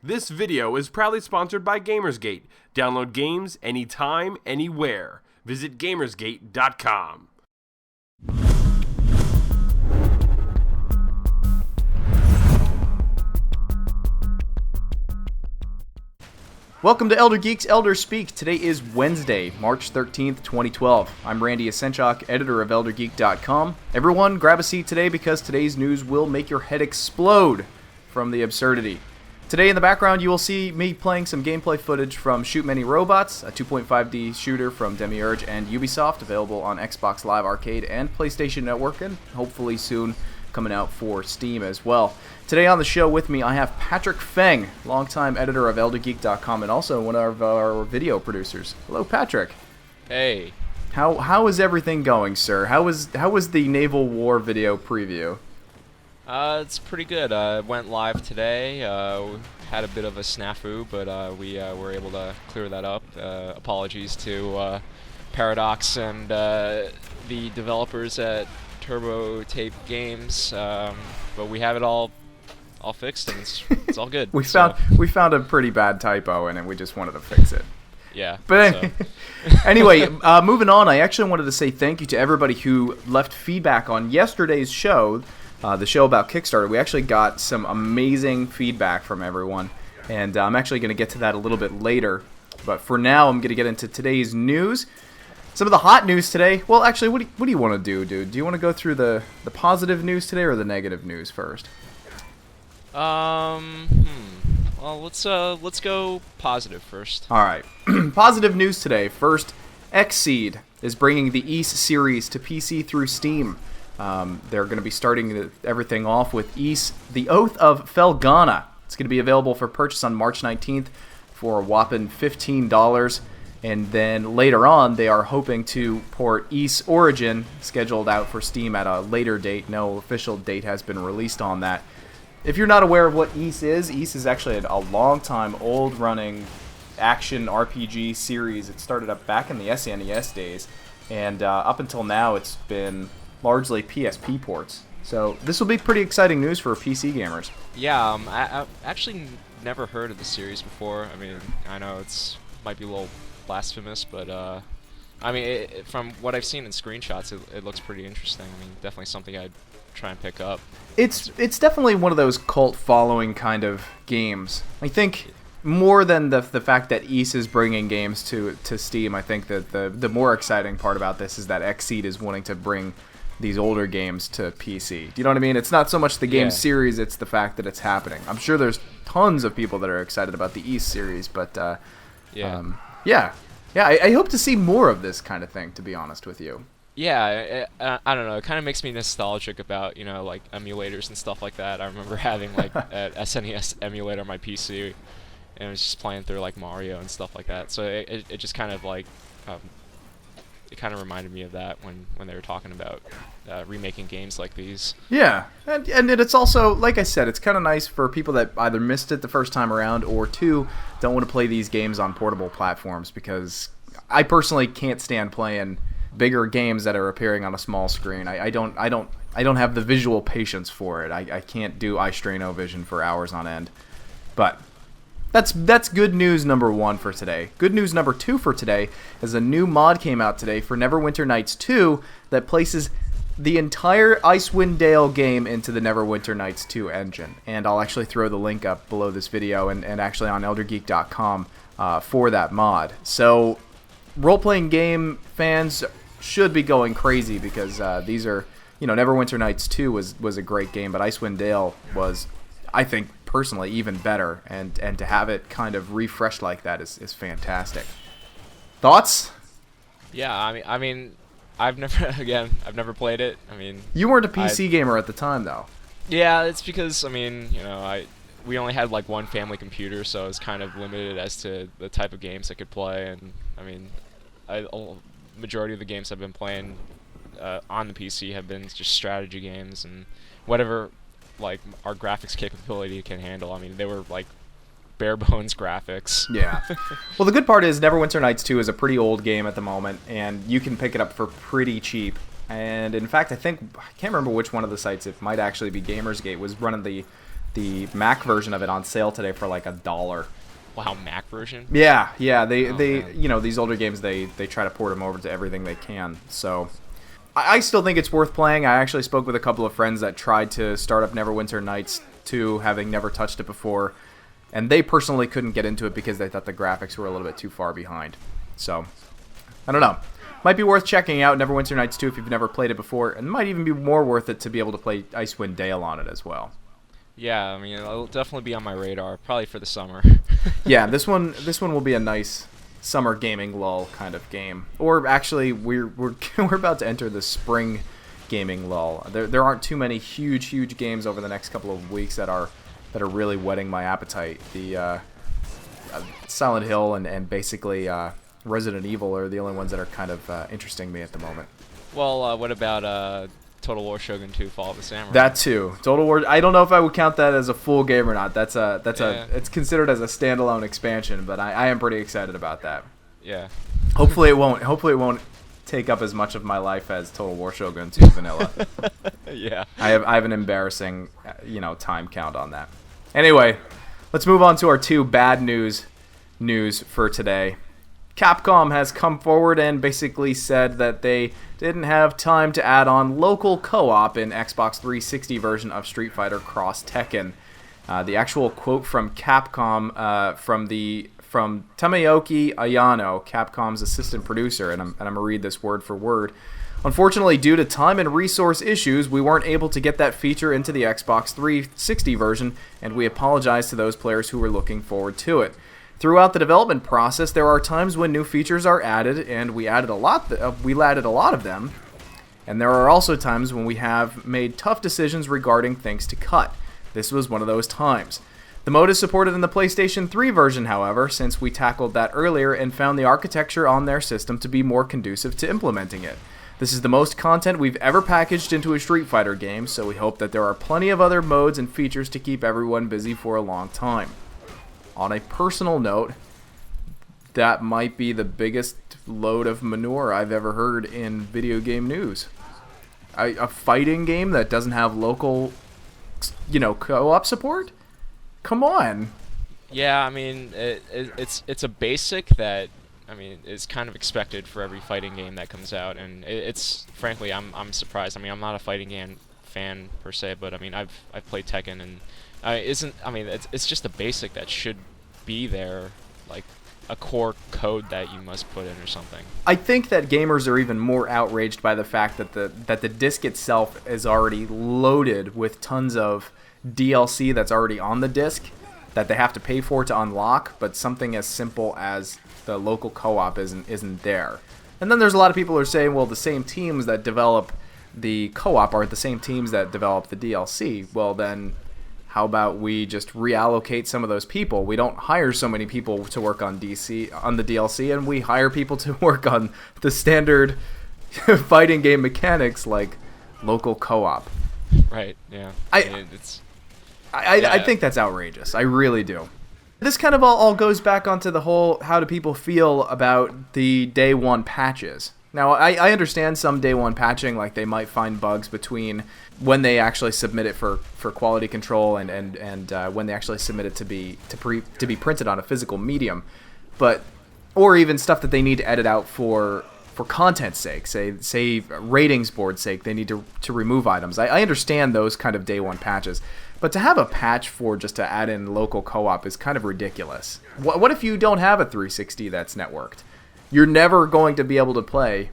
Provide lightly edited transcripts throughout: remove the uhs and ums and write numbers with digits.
This video is proudly sponsored by Gamersgate. Download games anytime, anywhere. Visit Gamersgate.com. Welcome to Elder Geeks Elder Speak. Today is Wednesday, March 13th, 2012. I'm Randy Yasenchak, editor of ElderGeek.com. Everyone, grab a seat today because today's news will make your head explode from the absurdity. Today in the background, you will see me playing some gameplay footage from Shoot Many Robots, a 2.5D shooter from Demiurge and Ubisoft, available on Xbox Live Arcade and PlayStation Network, and hopefully soon coming out for Steam as well. Today on the show with me, I have Patrick Feng, longtime editor of ElderGeek.com and also one of our video producers. Hello, Patrick. Hey. How is everything going, sir? How was the Naval War video preview? It's pretty good. Went live today. Had a bit of a snafu, but we were able to clear that up. Apologies to Paradox and the developers at Turbo Tape Games, but we have it all fixed and it's all good. we found a pretty bad typo in it. We just wanted to fix it. Yeah. But anyway, moving on, I actually wanted to say thank you to everybody who left feedback on yesterday's show. The show about Kickstarter. We actually got some amazing feedback from everyone, and I'm actually going to get to that a little bit later. But for now, I'm going to get into today's news. Some of the hot news today. Well, actually, what do you want to do, dude? Do you want to go through the positive news today or the negative news first? Well, let's go positive first. All right. Positive news today. First, Xseed is bringing the Ys series to PC through Steam. They're going to be starting everything off with Ys, The Oath of Felghana. It's going to be available for purchase on March 19th for a whopping $15. And then later on, they are hoping to port Ys Origin, scheduled out for Steam at a later date. No official date has been released on that. If you're not aware of what Ys is actually a long-time, old-running action RPG series. It started up back in the SNES days, and up until now, it's been largely PSP ports. So this will be pretty exciting news for PC gamers. Yeah, I actually never heard of the series before. I mean, I know might be a little blasphemous, but I mean, from what I've seen in screenshots, it looks pretty interesting. I mean, definitely something I'd try and pick up. It's definitely one of those cult following kind of games. I think more than the fact that Ys is bringing games to Steam, I think that the more exciting part about this is that Xseed is wanting to bring these older games to PC. Do you know what I mean? It's not so much the game series, it's the fact that it's happening. I'm sure there's tons of people that are excited about the Ys series, but I hope to see more of this kind of thing, to be honest with you. Yeah, I don't know. It kind of makes me nostalgic about, like emulators and stuff like that. I remember having like an SNES emulator on my PC, and I was just playing through like Mario and stuff like that. So it just kind of like it kind of reminded me of that when they were talking about remaking games like these. Yeah, and it's also, like I said, it's kind of nice for people that either missed it the first time around or two don't want to play these games on portable platforms, because I personally can't stand playing bigger games that are appearing on a small screen. I don't have the visual patience for it. I can't do eye strain o vision for hours on end. But that's good news number one for today. Good news number two for today is a new mod came out today for Neverwinter Nights 2 that places the entire Icewind Dale game into the Neverwinter Nights 2 engine. And I'll actually throw the link up below this video and actually on ElderGeek.com for that mod. So role-playing game fans should be going crazy, because these are, Neverwinter Nights 2 was a great game, but Icewind Dale was, I think, personally even better, and to have it kind of refreshed like that is fantastic. Thoughts? Yeah, I mean, I've never played it. I mean, you weren't a PC gamer at the time, though. Yeah, it's because we only had like one family computer, so I was kind of limited as to the type of games I could play, and I mean, majority of the games I've been playing on the PC have been just strategy games and whatever like our graphics capability can handle. I mean, they were like bare bones graphics. Yeah. Well, the good part is Neverwinter Nights 2 is a pretty old game at the moment, and you can pick it up for pretty cheap. And in fact, I can't remember which one of the sites, it might actually be Gamersgate, was running the the Mac version of it on sale today for like $1. Wow, Mac version? Yeah. They man. you know, these older games, they try to port them over to everything they can. So I still think it's worth playing. I actually spoke with a couple of friends that tried to start up Neverwinter Nights 2, having never touched it before, and they personally couldn't get into it because they thought the graphics were a little bit too far behind. So I don't know. Might be worth checking out Neverwinter Nights 2 if you've never played it before, and might even be more worth it to be able to play Icewind Dale on it as well. Yeah, I mean, it'll definitely be on my radar, probably for the summer. Yeah, this one will be a nice summer gaming lull kind of game. Or actually, we're about to enter the spring gaming lull. There aren't too many huge games over the next couple of weeks that are really whetting my appetite. The Silent Hill and basically Resident Evil are the only ones that are kind of interesting me at the moment. Well, what about Total War Shogun 2: Fall of the Samurai? That too. Total War. I don't know if I would count that as a full game or not. It's considered as a standalone expansion, but I am pretty excited about that. Yeah. Hopefully it won't take up as much of my life as Total War Shogun 2 vanilla. Yeah. I have an embarrassing time count on that. Anyway, let's move on to our two bad news for today. Capcom has come forward and basically said that they didn't have time to add on local co-op in Xbox 360 version of Street Fighter Cross Tekken. The actual quote from Capcom from Tamayoki Ayano, Capcom's assistant producer, and I'm going to read this word for word. Unfortunately, due to time and resource issues, we weren't able to get that feature into the Xbox 360 version, and we apologize to those players who were looking forward to it. Throughout the development process, there are times when new features are added, and we added a lot of them. And there are also times when we have made tough decisions regarding things to cut. This was one of those times. The mode is supported in the PlayStation 3 version, however, since we tackled that earlier and found the architecture on their system to be more conducive to implementing it. This is the most content we've ever packaged into a Street Fighter game, so we hope that there are plenty of other modes and features to keep everyone busy for a long time. On a personal note, that might be the biggest load of manure I've ever heard in video game news. A fighting game that doesn't have local, co-op support? Come on. Yeah, I mean, it's a basic that, I mean, is kind of expected for every fighting game that comes out, and it's frankly, I'm surprised. I mean, I'm not a fighting game fan per se, but I mean, I've played Tekken, and it's just a basic that should be there, like a core code that you must put in or something. I think that gamers are even more outraged by the fact that the disc itself is already loaded with tons of DLC that's already on the disc that they have to pay for to unlock, but something as simple as the local co-op isn't there. And then there's a lot of people who are saying, well, the same teams that develop the co-op are the same teams that develop the DLC. Well, then how about we just reallocate some of those people? We don't hire so many people to work on the DLC, and we hire people to work on the standard fighting game mechanics like local co-op. Right, yeah. I think that's outrageous. I really do. This kind of all goes back onto the whole how do people feel about the day one patches. Now, I understand some day one patching, like they might find bugs between when they actually submit it for quality control and when they actually submit it to be printed on a physical medium, or even stuff that they need to edit out for content's sake, say ratings board sake, they need to remove items. I understand those kind of day one patches, but to have a patch for just to add in local co-op is kind of ridiculous. What if you don't have a 360 that's networked? You're never going to be able to play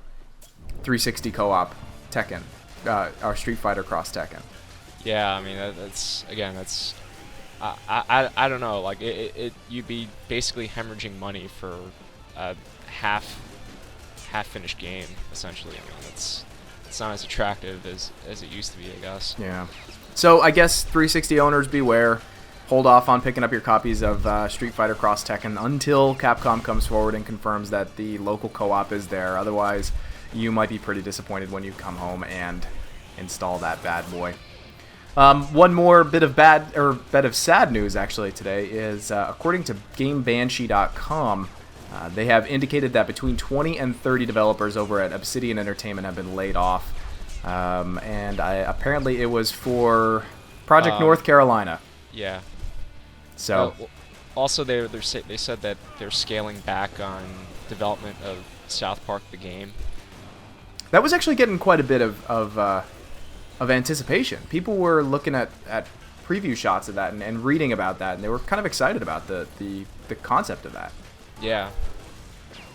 360 co-op Tekken, or Street Fighter Cross Tekken. Yeah, I mean that's I don't know. Like you'd be basically hemorrhaging money for a half finished game essentially. I mean it's not as attractive as it used to be, I guess. Yeah. So I guess 360 owners beware. Hold off on picking up your copies of Street Fighter Cross Tekken until Capcom comes forward and confirms that the local co-op is there. Otherwise, you might be pretty disappointed when you come home and install that bad boy. One more bit of sad news actually today is according to GameBanshee.com, they have indicated that between 20 and 30 developers over at Obsidian Entertainment have been laid off, and apparently it was for Project North Carolina. Yeah. So Also, they said that they're scaling back on development of South Park the game. that was actually getting quite a bit of anticipation. People were looking at preview shots of that and reading about that, and they were kind of excited about the concept of that. Yeah.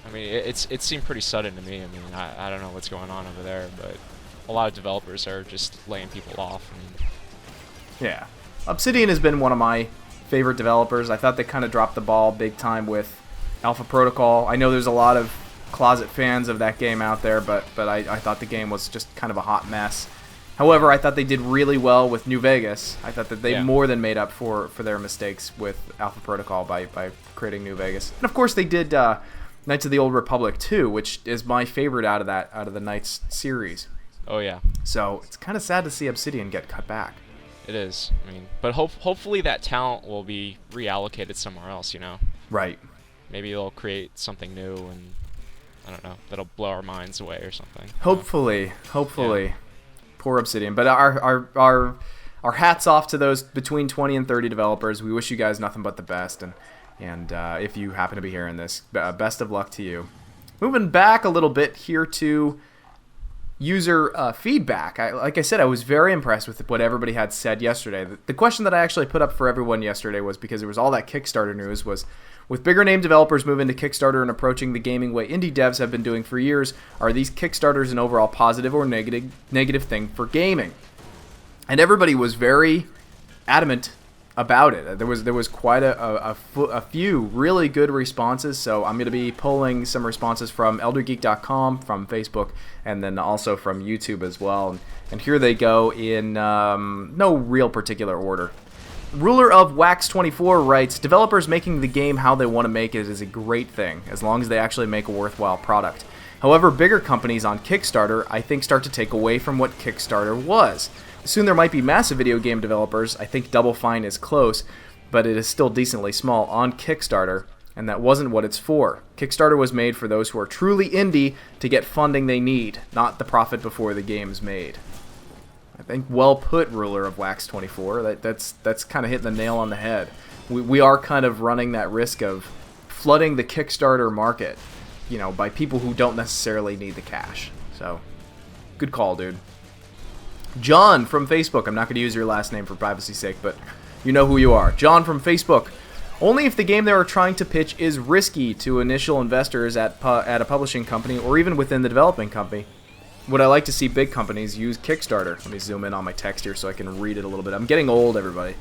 I mean, it seemed pretty sudden to me. I mean, I don't know what's going on over there, but a lot of developers are just laying people off. Yeah. Obsidian has been one of my favorite developers. I thought they kind of dropped the ball big time with Alpha Protocol. I know there's a lot of closet fans of that game out there, but I thought the game was just kind of a hot mess. However, I thought they did really well with New Vegas. I thought that they more than made up for their mistakes with Alpha Protocol by creating New Vegas. And of course they did Knights of the Old Republic 2, which is my favorite out of the Knights series. Oh yeah. So it's kind of sad to see Obsidian get cut back. It is. I mean, but hopefully that talent will be reallocated somewhere else, you know. Right. Maybe they'll create something new, and I don't know, that'll blow our minds away or something. Hopefully. Yeah. Poor Obsidian. But our hats off to those between 20 and 30 developers. We wish you guys nothing but the best, and if you happen to be hearing this, best of luck to you. Moving back a little bit here to user feedback. Like I said, I was very impressed with what everybody had said yesterday. The question that I actually put up for everyone yesterday was, because there was all that Kickstarter news, was, with bigger name developers moving to Kickstarter and approaching the gaming way indie devs have been doing for years, are these Kickstarters an overall positive or negative thing for gaming? And everybody was very adamant about it. There was quite a few really good responses, so I'm going to be pulling some responses from eldergeek.com, from Facebook, and then also from YouTube as well. And here they go in no real particular order. Ruler of Wax24 writes, developers making the game how they want to make it is a great thing, as long as they actually make a worthwhile product. However, bigger companies on Kickstarter, I think, start to take away from what Kickstarter was. Soon there might be massive video game developers. I think Double Fine is close, but it is still decently small on Kickstarter, and that wasn't what it's for. Kickstarter was made for those who are truly indie to get funding they need, not the profit before the game's made. I think well put, Ruler of Wax24. That's kind of hitting the nail on the head. We are kind of running that risk of flooding the Kickstarter market, by people who don't necessarily need the cash. So, good call, dude. John from Facebook. I'm not going to use your last name for privacy's sake, but you know who you are. John from Facebook. Only if the game they are trying to pitch is risky to initial investors at a publishing company or even within the developing company would I like to see big companies use Kickstarter. Let me zoom in on my text here so I can read it a little bit. I'm getting old, everybody.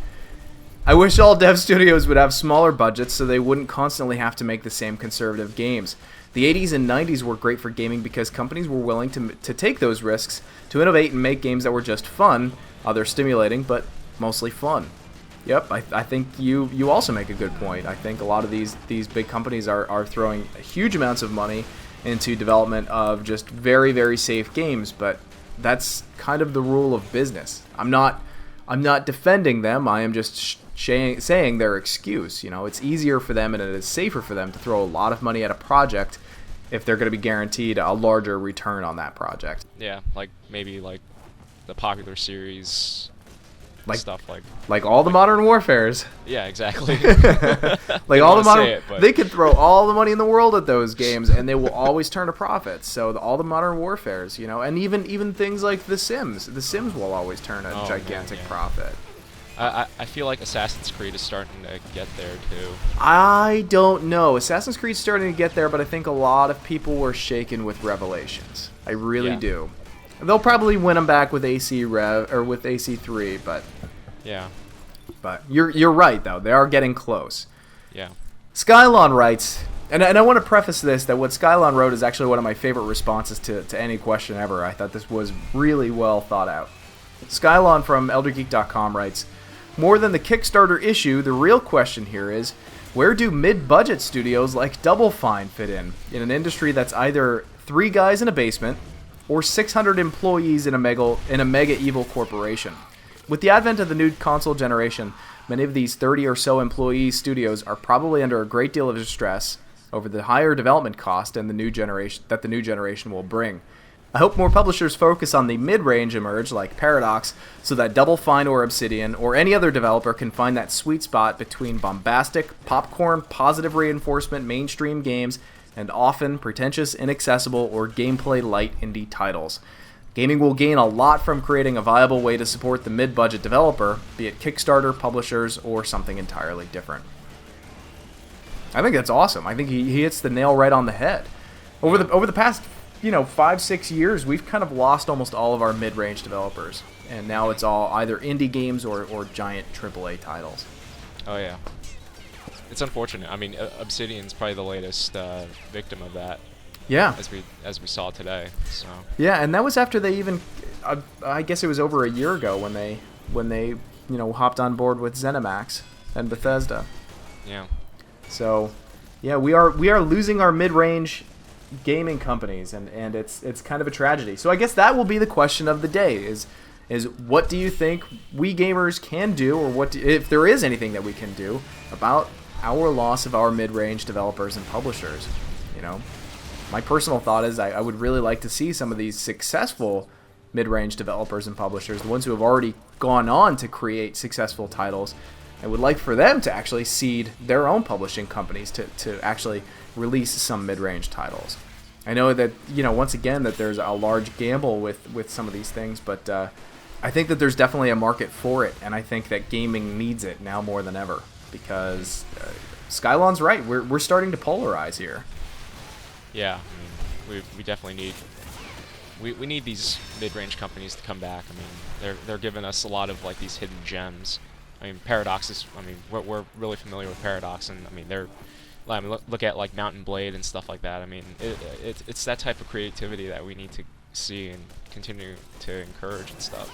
I wish all dev studios would have smaller budgets so they wouldn't constantly have to make the same conservative games. The 80s and 90s were great for gaming because companies were willing to take those risks, to innovate and make games that were just fun, they're stimulating, but mostly fun. Yep, I think you also make a good point. I think a lot of these big companies are throwing huge amounts of money into development of just very, very safe games, but that's kind of the rule of business. I'm not defending them. I am just saying their excuse. It's easier for them and it is safer for them to throw a lot of money at a project if they're going to be guaranteed a larger return on that project. Yeah, maybe the popular series stuff like all the Modern Warfares. Yeah, exactly. All the modern, they could throw all the money in the world at those games and they will always turn a profit. So all the Modern Warfares, and even things like The Sims. The Sims will always turn a gigantic profit. I feel like Assassin's Creed is starting to get there too. I don't know. Assassin's Creed's starting to get there, but I think a lot of people were shaken with Revelations. I really do. They'll probably win them back with AC Rev or with AC3, but yeah. But you're right though. They are getting close. Yeah. Skylon writes, and I want to preface this that what Skylon wrote is actually one of my favorite responses to any question ever. I thought this was really well thought out. Skylon from eldergeek.com writes, more than the Kickstarter issue, the real question here is, where do mid-budget studios like Double Fine fit in an industry that's either 3 guys in a basement or 600 employees in a mega evil corporation? With the advent of the new console generation, many of these 30 or so employee studios are probably under a great deal of distress over the higher development cost and the new generation will bring. I hope more publishers focus on the mid-range emerge, like Paradox, so that Double Fine or Obsidian or any other developer can find that sweet spot between bombastic, popcorn, positive reinforcement mainstream games and often pretentious, inaccessible, or gameplay light indie titles. Gaming will gain a lot from creating a viable way to support the mid-budget developer, be it Kickstarter, publishers, or something entirely different. I think that's awesome. I think he hits the nail right on the head. Over the past 5-6 years, we've kind of lost almost all of our mid-range developers, and now it's all either indie games or giant AAA titles. Oh yeah, it's unfortunate. I mean, Obsidian's probably the latest victim of that. Yeah, as we saw today. So yeah, and that was after they even, I guess it was over a year ago when they hopped on board with ZeniMax and Bethesda. Yeah. So, yeah, we are losing our mid-range gaming companies, and it's kind of a tragedy. So I guess that will be the question of the day: is what do you think we gamers can do, or if there is anything that we can do about our loss of our mid-range developers and publishers? My personal thought is I would really like to see some of these successful mid-range developers and publishers, the ones who have already gone on to create successful titles. I would like for them to actually seed their own publishing companies to actually release some mid-range titles. I know that, once again, that there's a large gamble with some of these things, but I think that there's definitely a market for it, and I think that gaming needs it now more than ever, because Skylon's right. We're starting to polarize here. Yeah, I mean, we definitely need we need these mid-range companies to come back. I mean, they're giving us a lot of like these hidden gems. I mean, Paradox is. I mean, we're really familiar with Paradox, and I mean, look at like Mountain Blade and stuff like that. I mean, it's that type of creativity that we need to see and continue to encourage and stuff.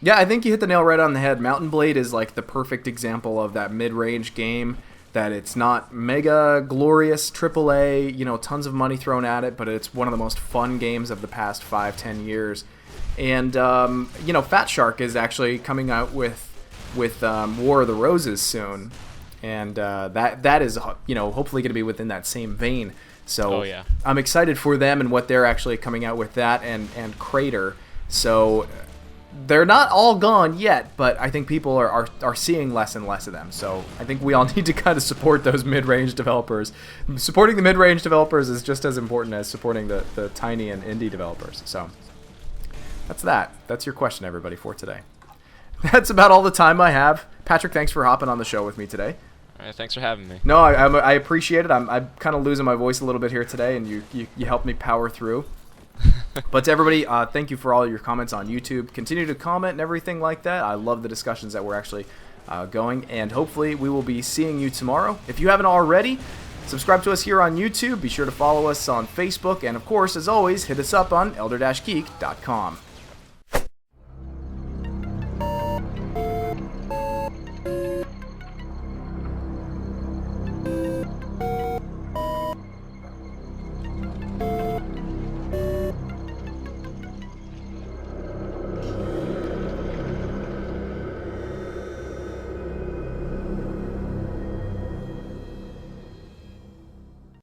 Yeah, I think you hit the nail right on the head. Mountain Blade is like the perfect example of that mid-range game. That it's not mega glorious AAA, tons of money thrown at it, but it's one of the most fun games of the past 5-10 years. And Fat Shark is actually coming out with War of the Roses soon, and that is hopefully going to be within that same vein. So yeah. I'm excited for them and what they're actually coming out with, that and Crater. So they're not all gone yet, but I think people are seeing less and less of them. So I think we all need to kind of support those mid-range developers. Supporting the mid-range developers is just as important as supporting the tiny and indie developers. So that's your question, everybody, for today. That's about all the time I have. Patrick, thanks for hopping on the show with me today. All right, thanks for having me. No, I appreciate it. I'm kind of losing my voice a little bit here today, and you helped me power through. But to everybody, thank you for all your comments on YouTube. Continue to comment and everything like that. I love the discussions that we're actually going, and hopefully we will be seeing you tomorrow. If you haven't already, subscribe to us here on YouTube. Be sure to follow us on Facebook, and of course, as always, hit us up on elder-geek.com.